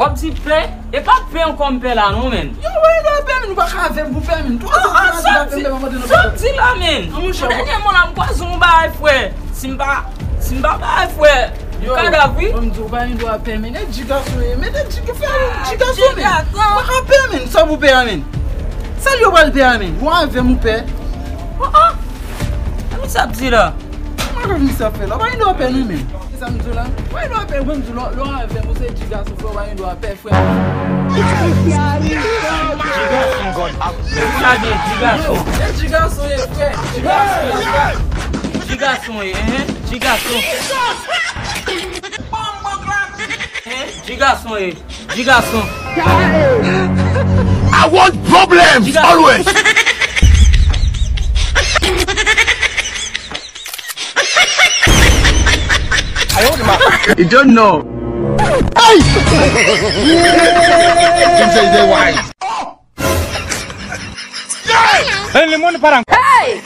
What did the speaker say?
Wap si ple, e pa ple an kon pe la nou men. Yo, wè yon pe men, wak a vem pou pe men. Sorti la men. Denye mon am kwa zonba fwe. Simba ba fwe. Kada vi? Mdo ba yon do a pe men, e jiga so e. Men e jiga fe jiga so men. Wak a pe men, sa pou pe men. Sa li yo bal pe men. Wak a vem ou pe. Ami sa pti la. Wak a vem sa fe la, wak yon do a pe nou men. Sa mdo la, wak yon do a pe men. Lo a vem ou se jiga so fwe, wak yon do a pe fwe. Jigason e fwe. Jigason e, Jigason. Jigason. I want problems always. You don't know. Hey! Don't say they wise. Hey! Hey!